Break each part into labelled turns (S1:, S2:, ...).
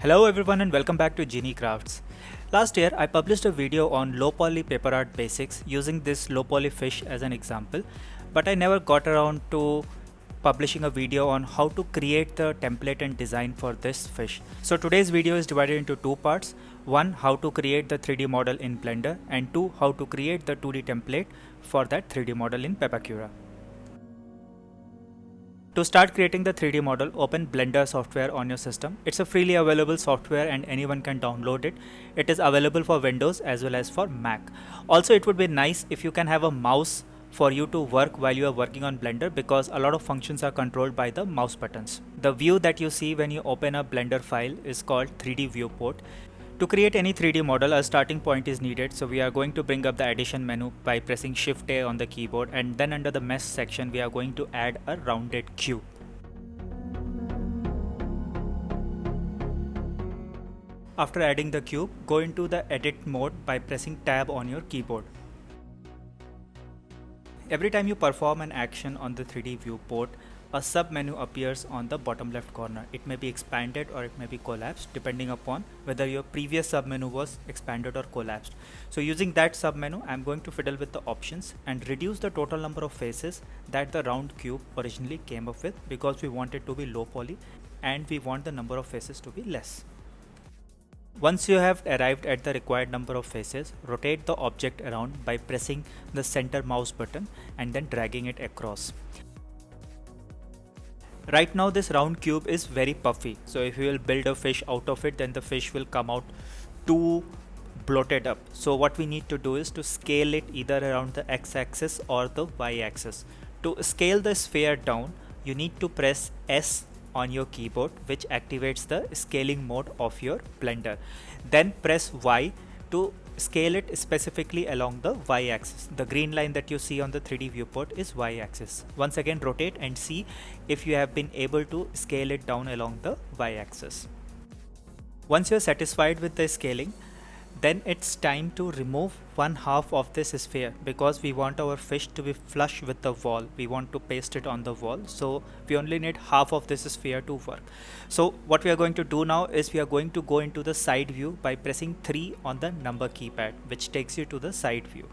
S1: Hello everyone and welcome back to Genie Crafts. Last year I published a video on low poly paper art basics using this low poly fish as an example, but I never got around to publishing a video on how to create the template and design for this fish. So today's video is divided into two parts. One, how to create the 3D model in Blender, and two, how to create the 2D template for that 3D model in Pepakura. To start creating the 3D model, open Blender software on your system. It's a freely available software and anyone can download it. It is available for Windows as well as for Mac. Also, it would be nice if you can have a mouse for you to work while you are working on Blender, because a lot of functions are controlled by the mouse buttons. The view that you see when you open a Blender file is called 3D viewport. To create any 3D model, a starting point is needed, so we are going to bring up the addition menu by pressing Shift A on the keyboard, and then under the mesh section we are going to add a rounded cube. After adding the cube, go into the edit mode by pressing Tab on your keyboard. Every time you perform an action on the 3D viewport, a sub menu appears on the bottom left corner. It may be expanded or it may be collapsed depending upon whether your previous sub menu was expanded or collapsed. So using that sub menu, I'm going to fiddle with the options and reduce the total number of faces that the round cube originally came up with, because we want it to be low poly and we want the number of faces to be less. Once you have arrived at the required number of faces, rotate the object around by pressing the center mouse button and then dragging it across. Right now this round cube is very puffy, so if you will build a fish out of it, then the fish will come out too bloated up. So what we need to do is to scale it either around the x-axis or the y-axis. To scale the sphere down, you need to press S on your keyboard, which activates the scaling mode of your Blender. Then press Y to scale it specifically along the y-axis. The green line that you see on the 3D viewport is y-axis. Once again rotate and see if you have been able to scale it down along the y-axis. Once you are satisfied with the scaling, then it's time to remove one half of this sphere, because we want our fish to be flush with the wall. We want to paste it on the wall, so we only need half of this sphere to work. So what we are going to do now is we are going to go into the side view by pressing 3 on the number keypad, which takes you to the side view.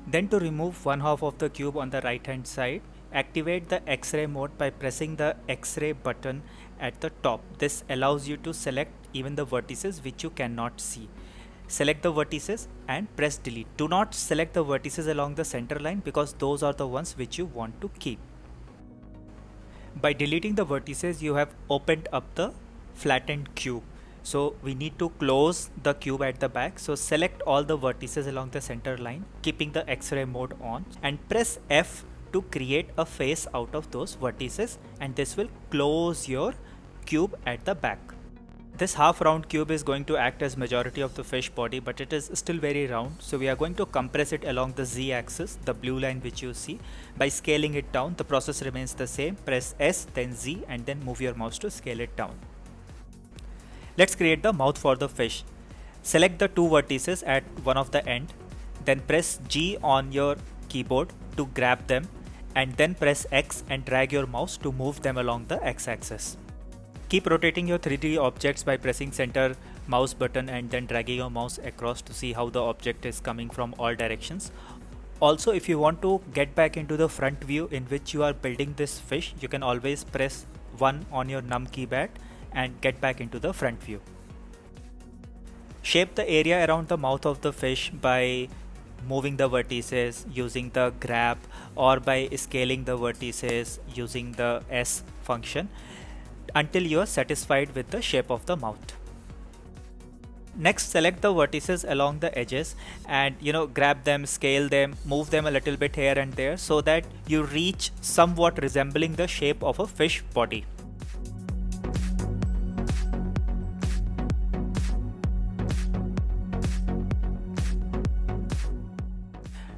S1: Then to remove one half of the cube on the right hand side, activate the X-ray mode by pressing the X-ray button at the top. This allows you to select even the vertices which you cannot see. Select the vertices and press delete. Do not select the vertices along the center line, because those are the ones which you want to keep. By deleting the vertices, you have opened up the flattened cube. So we need to close the cube at the back. So select all the vertices along the center line, keeping the X-ray mode on, and press F to create a face out of those vertices, and this will close your cube at the back. This half round cube is going to act as majority of the fish body, but it is still very round, so we are going to compress it along the Z axis, the blue line which you see. By scaling it down, the process remains the same. Press S, then Z, and then move your mouse to scale it down. Let's create the mouth for the fish. Select the two vertices at one of the end, then press G on your keyboard to grab them, and then press X and drag your mouse to move them along the x-axis. Keep rotating your 3D objects by pressing center mouse button and then dragging your mouse across to see how the object is coming from all directions. Also, if you want to get back into the front view in which you are building this fish, you can always press 1 on your num keypad and get back into the front view. Shape the area around the mouth of the fish by moving the vertices using the grab, or by scaling the vertices using the S function, until you are satisfied with the shape of the mouth. Next, select the vertices along the edges and grab them, scale them, move them a little bit here and there so that you reach somewhat resembling the shape of a fish body.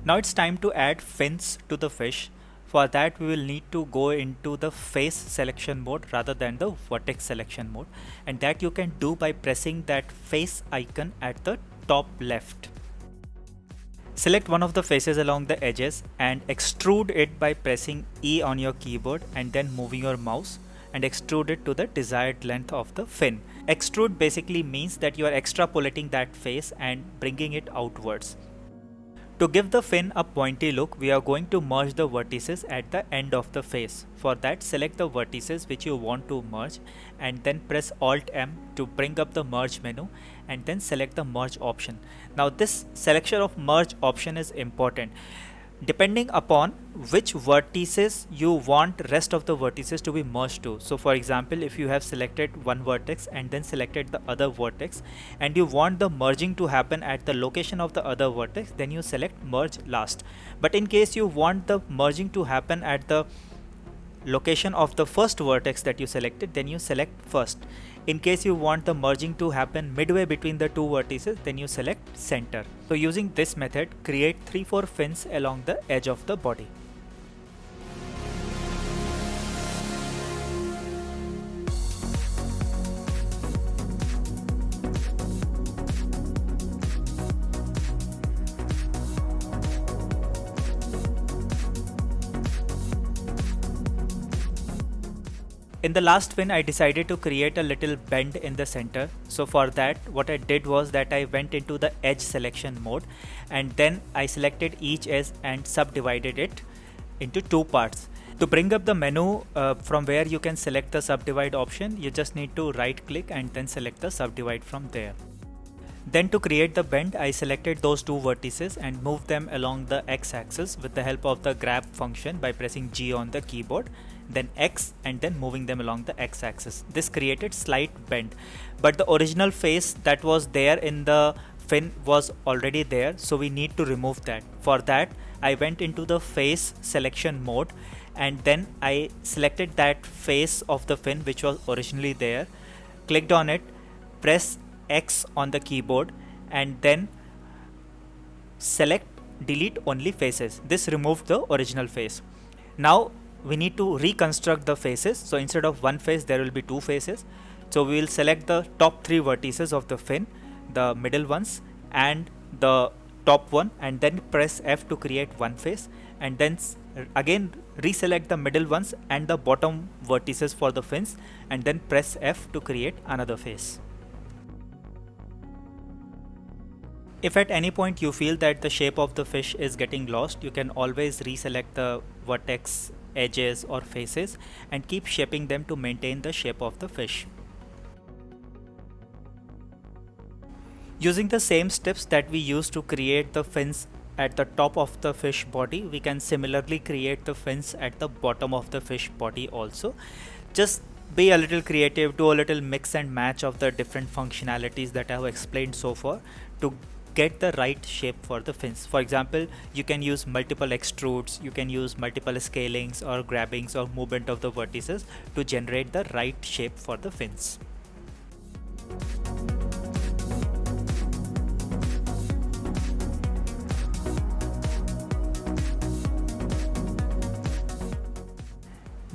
S1: Now it's time to add fins to the fish. For that, we will need to go into the face selection mode rather than the vertex selection mode, and that you can do by pressing that face icon at the top left. Select one of the faces along the edges and extrude it by pressing E on your keyboard and then moving your mouse, and extrude it to the desired length of the fin. Extrude basically means that you are extrapolating that face and bringing it outwards. To give the fin a pointy look, we are going to merge the vertices at the end of the face. For that, select the vertices which you want to merge and then press Alt M to bring up the merge menu and then select the merge option. Now this selection of merge option is important. Depending upon which vertices you want rest of the vertices to be merged to. So for example, if you have selected one vertex and then selected the other vertex and you want the merging to happen at the location of the other vertex, then you select merge last. But in case you want the merging to happen at the location of the first vertex that you selected, then you select first. In case you want the merging to happen midway between the two vertices, then you select center. So using this method, create 3-4 fins along the edge of the body. In the last fin, I decided to create a little bend in the center. So for that, what I did was that I went into the edge selection mode and then I selected each edge and subdivided it into two parts. To bring up the menu from where you can select the subdivide option, you just need to right click and then select the subdivide from there. Then to create the bend, I selected those two vertices and moved them along the x-axis with the help of the grab function by pressing G on the keyboard, then X, and then moving them along the x-axis. This created slight bend, but the original face that was there in the fin was already there, so we need to remove that. For that, I went into the face selection mode and then I selected that face of the fin which was originally there, clicked on it, press X on the keyboard and then select delete only faces. This removed the original face. Now we need to reconstruct the faces. So instead of one face, there will be two faces. So we will select the top three vertices of the fin, the middle ones and the top one, and then press F to create one face, and then again reselect the middle ones and the bottom vertices for the fins, and then press F to create another face. If at any point you feel that the shape of the fish is getting lost, you can always reselect the vertex, edges or faces and keep shaping them to maintain the shape of the fish. Using the same steps that we used to create the fins at the top of the fish body, we can similarly create the fins at the bottom of the fish body also. Just be a little creative, do a little mix and match of the different functionalities that I have explained so far to get the right shape for the fins. For example, you can use multiple extrudes, you can use multiple scalings or grabbings or movement of the vertices to generate the right shape for the fins.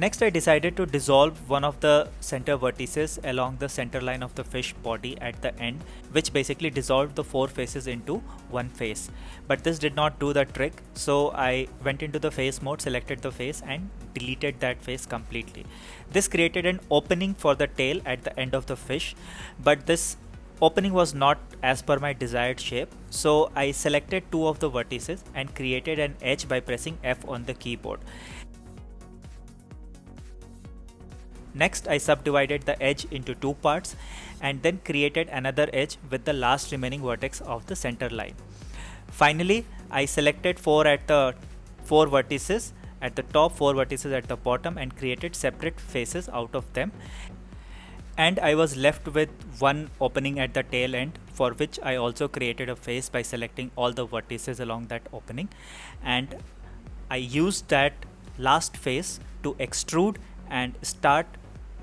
S1: Next, I decided to dissolve one of the center vertices along the center line of the fish body at the end, which basically dissolved the four faces into one face. But this did not do the trick, so I went into the face mode, selected the face and deleted that face completely. This created an opening for the tail at the end of the fish, but this opening was not as per my desired shape, so I selected two of the vertices and created an edge by pressing F on the keyboard. Next, I subdivided the edge into two parts and then created another edge with the last remaining vertex of the center line. Finally, I selected four vertices at the top, four vertices at the bottom and created separate faces out of them. And I was left with one opening at the tail end, for which I also created a face by selecting all the vertices along that opening. And I used that last face to extrude and start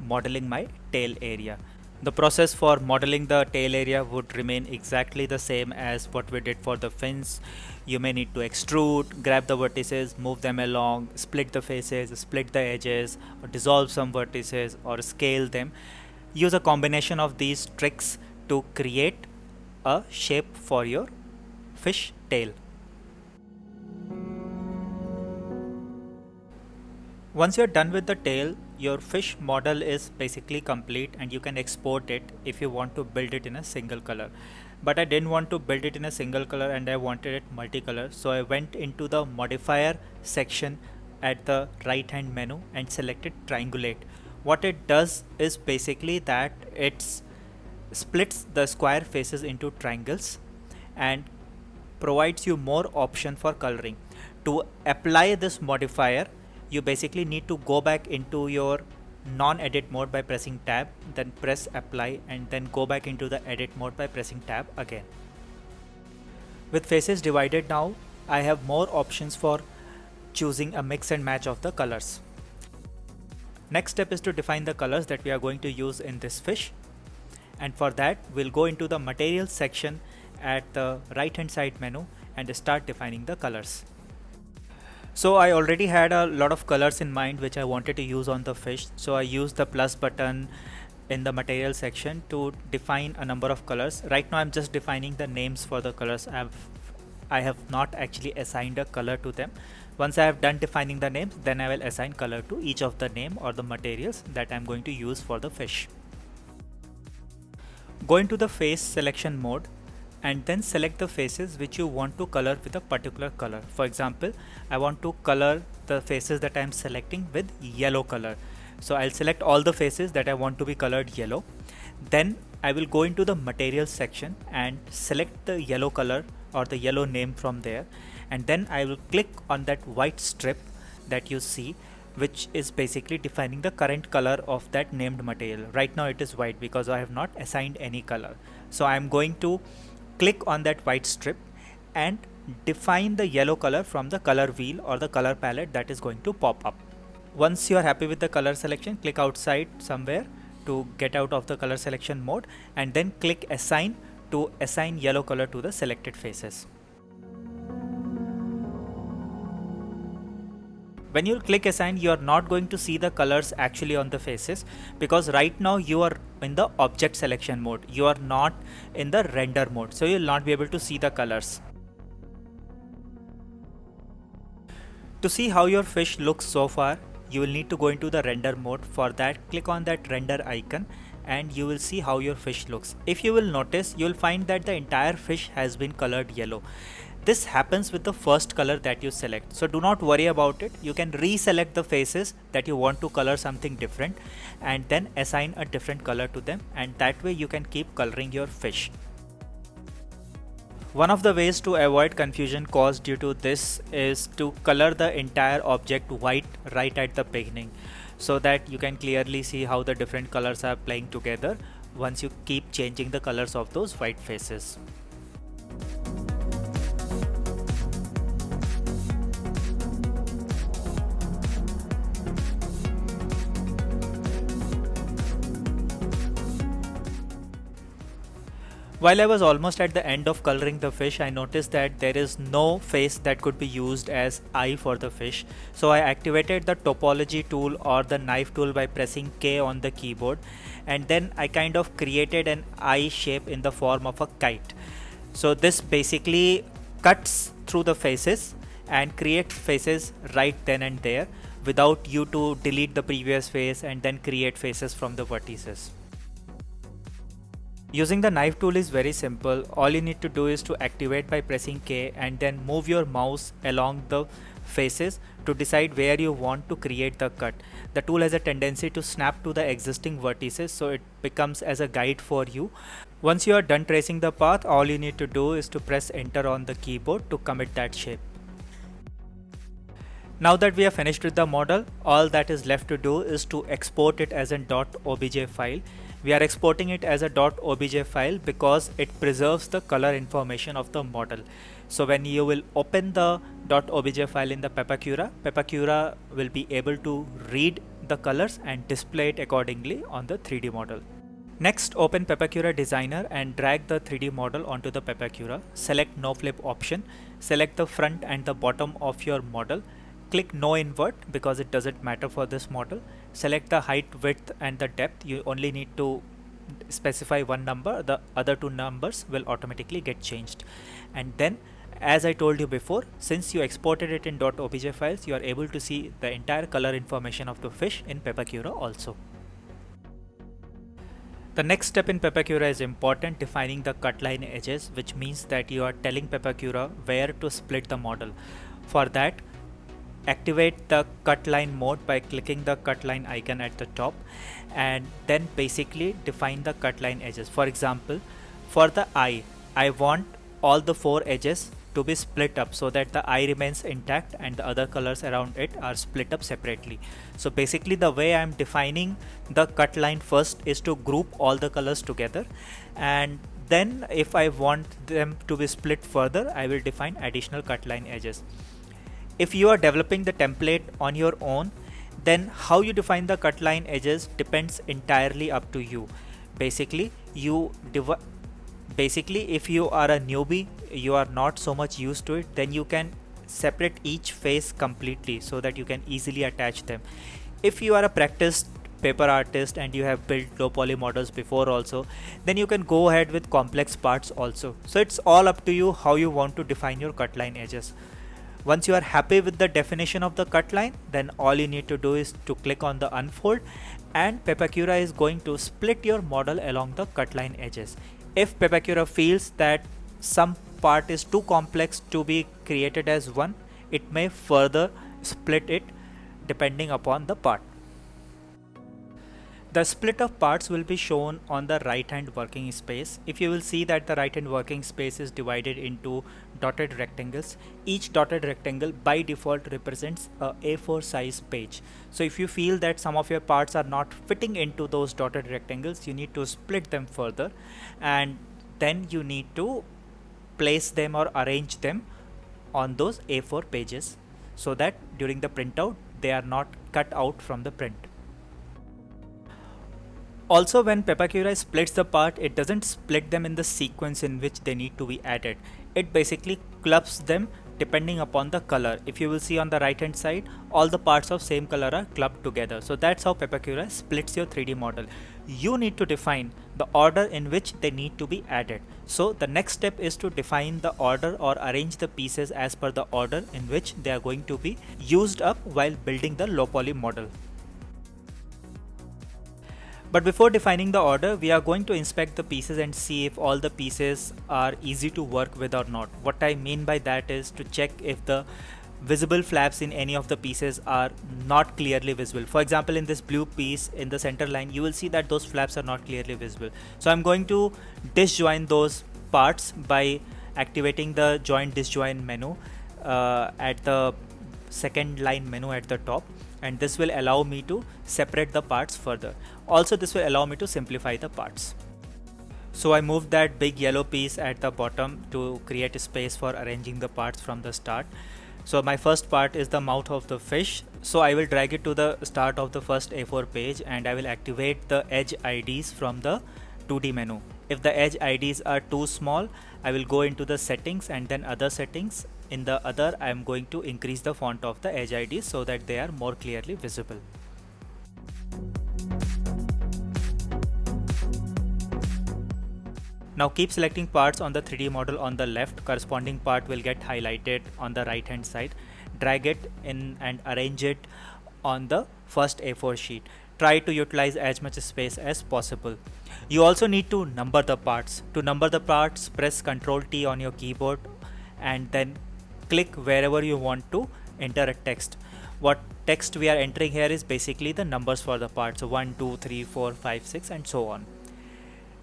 S1: modeling my tail area. The process for modeling the tail area would remain exactly the same as what we did for the fins. You may need to extrude, grab the vertices, move them along, split the faces, split the edges, or dissolve some vertices or scale them. Use a combination of these tricks to create a shape for your fish tail. Once you're done with the tail, your fish model is basically complete and you can export it if you want to build it in a single color. But I didn't want to build it in a single color and I wanted it multicolor, so I went into the modifier section at the right hand menu and selected triangulate. What it does is basically that it splits the square faces into triangles and provides you more option for coloring. To apply this modifier, you basically need to go back into your non-edit mode by pressing tab, then press apply, and then go back into the edit mode by pressing tab again. With faces divided now, I have more options for choosing a mix and match of the colors. Next step is to define the colors that we are going to use in this fish, and for that we'll go into the materials section at the right hand side menu and start defining the colors. So I already had a lot of colors in mind which I wanted to use on the fish, so I used the plus button in the material section to define a number of colors. Right now I'm just defining the names for the colors. I have not actually assigned a color to them. Once I have done defining the names, then I will assign color to each of the name or the materials that I'm going to use for the fish. Go into the face selection mode and then select the faces which you want to color with a particular color. For example, I want to color the faces that I am selecting with yellow color. So I'll select all the faces that I want to be colored yellow. Then I will go into the materials section and select the yellow color or the yellow name from there, and then I will click on that white strip that you see, which is basically defining the current color of that named material. Right now it is white because I have not assigned any color. So I am going to click on that white strip and define the yellow color from the color wheel or the color palette that is going to pop up. Once you are happy with the color selection, click outside somewhere to get out of the color selection mode and then click assign to assign yellow color to the selected faces. When you click assign, you are not going to see the colors actually on the faces because right now you are in the object selection mode. You are not in the render mode, so you will not be able to see the colors. To see how your fish looks so far, you will need to go into the render mode. For that, click on that render icon and you will see how your fish looks. If you will notice, you will find that the entire fish has been colored yellow. This happens with the first color that you select, so do not worry about it. You can reselect the faces that you want to color something different and then assign a different color to them, and that way you can keep coloring your fish. One of the ways to avoid confusion caused due to this is to color the entire object white right at the beginning, so that you can clearly see how the different colors are playing together once you keep changing the colors of those white faces. While I was almost at the end of coloring the fish, I noticed that there is no face that could be used as eye for the fish. So I activated the topology tool or the knife tool by pressing K on the keyboard, and then I kind of created an eye shape in the form of a kite. So this basically cuts through the faces and creates faces right then and there without you to delete the previous face and then create faces from the vertices. Using the knife tool is very simple. All you need to do is to activate by pressing K and then move your mouse along the faces to decide where you want to create the cut. The tool has a tendency to snap to the existing vertices, so it becomes as a guide for you. Once you are done tracing the path, all you need to do is to press enter on the keyboard to commit that shape. Now that we are finished with the model, all that is left to do is to export it as an .obj file. We are exporting it as a .obj file because it preserves the color information of the model. So when you will open the .obj file in the Pepakura, Pepakura will be able to read the colors and display it accordingly on the 3D model. Next, open Pepakura Designer and drag the 3D model onto the Pepakura. Select No Flip option, select the front and the bottom of your model. Click no invert because it doesn't matter for this model. Select the height, width and the depth. You only need to specify one number, the other two numbers will automatically get changed. And then as I told you before, since you exported it in .obj files, you are able to see the entire color information of the fish in Pepakura also. The next step in Pepakura is important, defining the cut line edges, which means that you are telling Pepakura where to split the model. For that, activate the cut line mode by clicking the cut line icon at the top, and then basically define the cut line edges. For example, for the eye, I want all the 4 edges to be split up so that the eye remains intact and the other colors around it are split up separately. So basically the way I am defining the cut line first is to group all the colors together, and then if I want them to be split further, I will define additional cut line edges. If you are developing the template on your own, then how you define the cut line edges depends entirely up to you. Basically, if you are a newbie, you are not so much used to it, then you can separate each face completely so that you can easily attach them. If you are a practiced paper artist and you have built low poly models before also, then you can go ahead with complex parts also. So it's all up to you how you want to define your cut line edges. Once you are happy with the definition of the cut line, then all you need to do is to click on the unfold, and Pepakura is going to split your model along the cut line edges. If Pepakura feels that some part is too complex to be created as one, it may further split it depending upon the part. The split of parts will be shown on the right hand working space. If you will see that the right hand working space is divided into dotted rectangles, each dotted rectangle by default represents a A4 size page. So if you feel that some of your parts are not fitting into those dotted rectangles, you need to split them further, and then you need to place them or arrange them on those A4 pages so that during the printout they are not cut out from the print. Also, when Pepakura splits the part, it doesn't split them in the sequence in which they need to be added. It basically clubs them depending upon the color. If you will see on the right hand side, all the parts of same color are clubbed together. So that's how Pepakura splits your 3D model. You need to define the order in which they need to be added. So the next step is to define the order or arrange the pieces as per the order in which they are going to be used up while building the low poly model. But before defining the order, we are going to inspect the pieces and see if all the pieces are easy to work with or not. What I mean by that is to check if the visible flaps in any of the pieces are not clearly visible. For example, in this blue piece in the center line, you will see that those flaps are not clearly visible. So I'm going to disjoin those parts by activating the join disjoin menu at the second line menu at the top, and this will allow me to separate the parts further. Also, this will allow me to simplify the parts. So I moved that big yellow piece at the bottom to create a space for arranging the parts from the start. So my first part is the mouth of the fish. So I will drag it to the start of the first A4 page, and I will activate the edge IDs from the 2D menu. If the edge IDs are too small, I will go into the settings and then other settings. In the other, I am going to increase the font of the edge IDs so that they are more clearly visible. Now keep selecting parts on the 3D model on the left. Corresponding part will get highlighted on the right hand side. Drag it in and arrange it on the first A4 sheet. Try to utilize as much space as possible. You also need to number the parts. To number the parts, press Ctrl T on your keyboard and then click wherever you want to enter a text. What text we are entering here is basically the numbers for the parts. So 1, 2, 3, 4, 5, 6 and so on.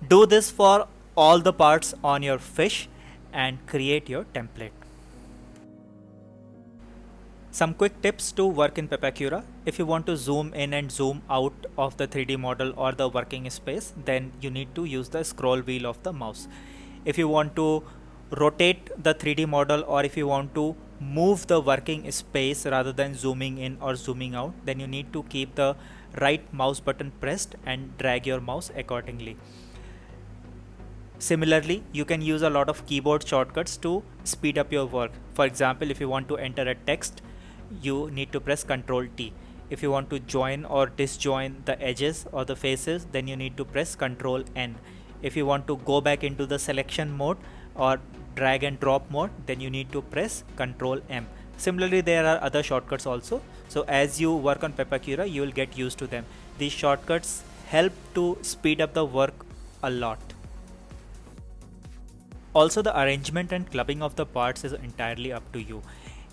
S1: Do this for all the parts on your fish and create your template. Some quick tips to work in Pepakura. If you want to zoom in and zoom out of the 3D model or the working space, then you need to use the scroll wheel of the mouse. If you want to rotate the 3D model, or if you want to move the working space rather than zooming in or zooming out, then you need to keep the right mouse button pressed and drag your mouse accordingly. Similarly, you can use a lot of keyboard shortcuts to speed up your work. For example, if you want to enter a text, you need to press Ctrl T. If you want to join or disjoin the edges or the faces, then you need to press Ctrl N. If you want to go back into the selection mode or drag and drop mode, then you need to press Ctrl M. Similarly, there are other shortcuts also. So as you work on Pepakura, you will get used to them. These shortcuts help to speed up the work a lot. Also, the arrangement and clubbing of the parts is entirely up to you.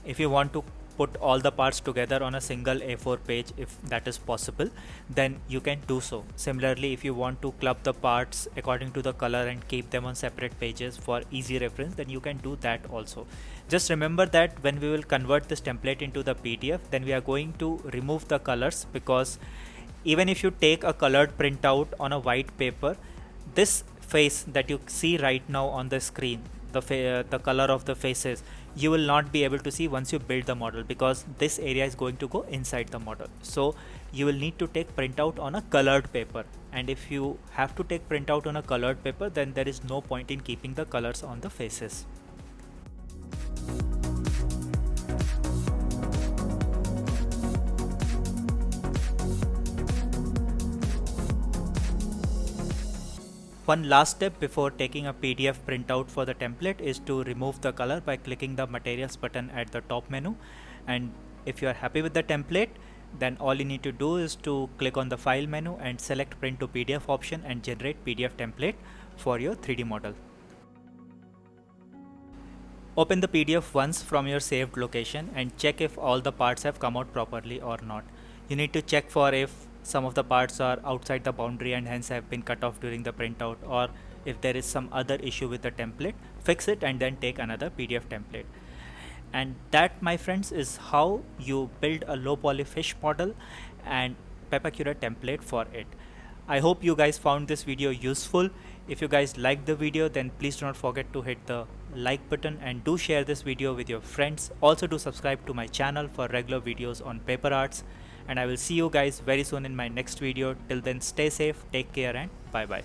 S1: If you want to put all the parts together on a single A4 page, if that is possible, then you can do so. Similarly, if you want to club the parts according to the color and keep them on separate pages for easy reference, then you can do that also. Just remember that when we will convert this template into the PDF, then we are going to remove the colors, because even if you take a colored printout on a white paper, this face that you see right now on the screen, the color of the faces, you will not be able to see once you build the model, because this area is going to go inside the model. So you will need to take printout on a colored paper, and if you have to take printout on a colored paper, then there is no point in keeping the colors on the faces. One last step before taking a PDF printout for the template is to remove the color by clicking the materials button at the top menu. And if you are happy with the template, then all you need to do is to click on the file menu and select print to PDF option and generate PDF template for your 3D model. Open the PDF once from your saved location and check if all the parts have come out properly or not. You need to check for if some of the parts are outside the boundary and hence have been cut off during the printout, or if there is some other issue with the template, fix it and then take another PDF template. And that, my friends, is how you build a low poly fish model and Pepakura template for it. I hope you guys found this video useful. If you guys liked the video, then please do not forget to hit the like button and do share this video with your friends. Also do subscribe to my channel for regular videos on paper arts, and I will see you guys very soon in my next video. Till then, stay safe, take care, and bye bye.